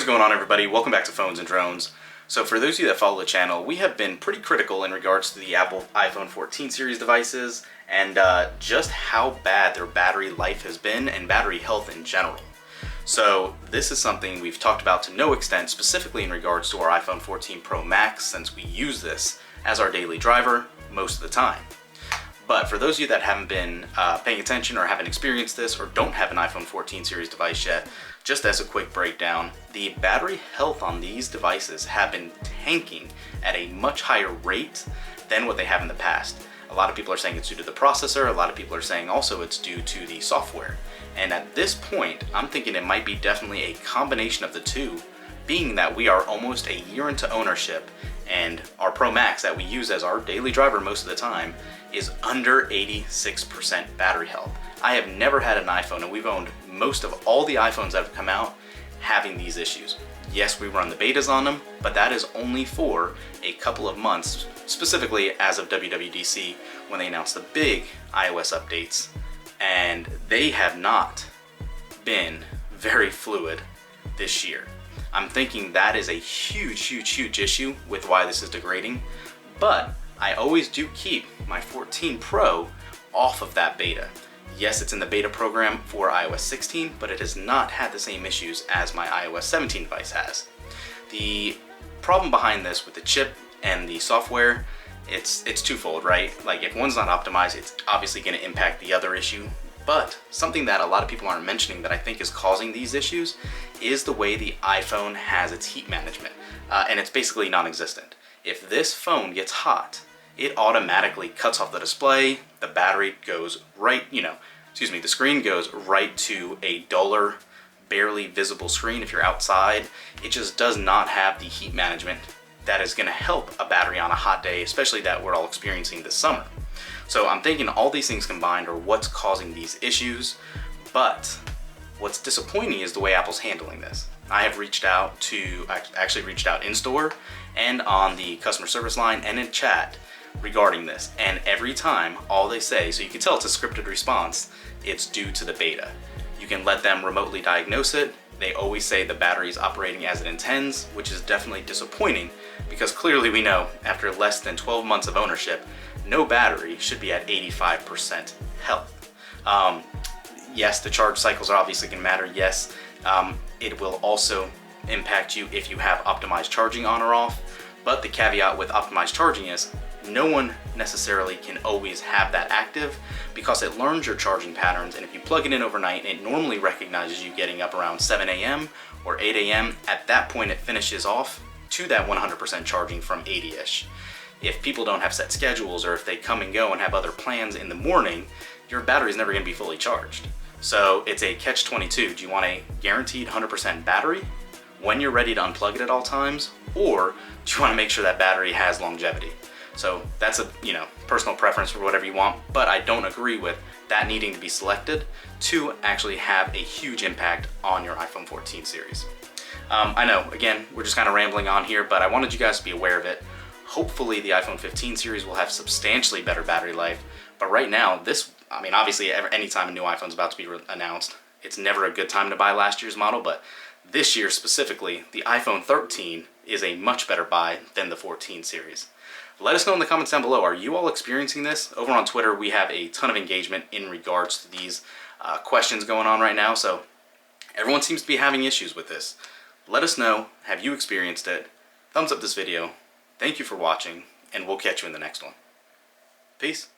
going on, everybody? Welcome back to Phones and Drones. So for those of you that follow the channel, we have been pretty critical in regards to the Apple iPhone 14 series devices and just how bad their battery life has been and battery health in general. So this is something we've talked about to no extent, specifically in regards to our iPhone 14 Pro Max, since we use this as our daily driver most of the time. But for those of you that haven't been paying attention or haven't experienced this or don't have an iPhone 14 series device yet, just as a quick breakdown, the battery health on these devices have been tanking at a much higher rate than what they have in the past. A lot of people are saying it's due to the processor, a lot of people are saying also it's due to the software. And at this point, I'm thinking it might be definitely a combination of the two, being that we are almost a year into ownership and our Pro Max that we use as our daily driver most of the time is under 86% battery health. I have never had an iPhone, and we've owned most of all the iPhones that have come out having these issues. Yes, we run the betas on them, but that is only for a couple of months, specifically as of WWDC when they announced the big iOS updates, and they have not been very fluid this year. I'm thinking that is a huge issue with why this is degrading, but I always do keep my 14 Pro off of that beta. Yes, it's in the beta program for iOS 16, but it has not had the same issues as my iOS 17 device has. The problem behind this with the chip and the software, it's twofold, right? Like, if one's not optimized, it's obviously going to impact the other issue. But something that a lot of people aren't mentioning that I think is causing these issues is the way the iPhone has its heat management, and it's basically non-existent. If this phone gets hot, it automatically cuts off the display, the battery goes right, the screen goes right to a duller, barely visible screen if you're outside. It just does not have the heat management that is going to help a battery on a hot day, especially that we're all experiencing this summer. So I'm thinking all these things combined are what's causing these issues, but what's disappointing is the way Apple's handling this. I have actually reached out in store and on the customer service line and in chat regarding this, and every time all they say, so you can tell it's a scripted response, it's due to the beta. You can let them remotely diagnose it. They always say the battery is operating as it intends, which is definitely disappointing because clearly we know after less than 12 months of ownership, no battery should be at 85% health. Yes, the charge cycles are obviously going to matter. Yes, it will also impact you if you have optimized charging on or off, but the caveat with optimized charging is no one necessarily can always have that active because it learns your charging patterns, and if you plug it in overnight, it normally recognizes you getting up around 7 a.m. or 8 a.m. At that point, it finishes off to that 100% charging from 80-ish. If people don't have set schedules or if they come and go and have other plans in the morning, your battery is never going to be fully charged. So it's a catch-22. Do you want a guaranteed 100% battery when you're ready to unplug it at all times, or do you want to make sure that battery has longevity? So that's a personal preference for whatever you want, but I don't agree with that needing to be selected to actually have a huge impact on your iPhone 14 series. I know, again, we're just kind of rambling on here, but I wanted you guys to be aware of it. Hopefully the iPhone 15 series will have substantially better battery life, but right now, obviously anytime a new iPhone is about to be announced, it's never a good time to buy last year's model, but this year specifically, the iPhone 13 is a much better buy than the 14 series. Let us know in the comments down below, are you all experiencing this? Over on Twitter, we have a ton of engagement in regards to these questions going on right now, so everyone seems to be having issues with this. Let us know, have you experienced it? Thumbs up this video. Thank you for watching, and we'll catch you in the next one. Peace.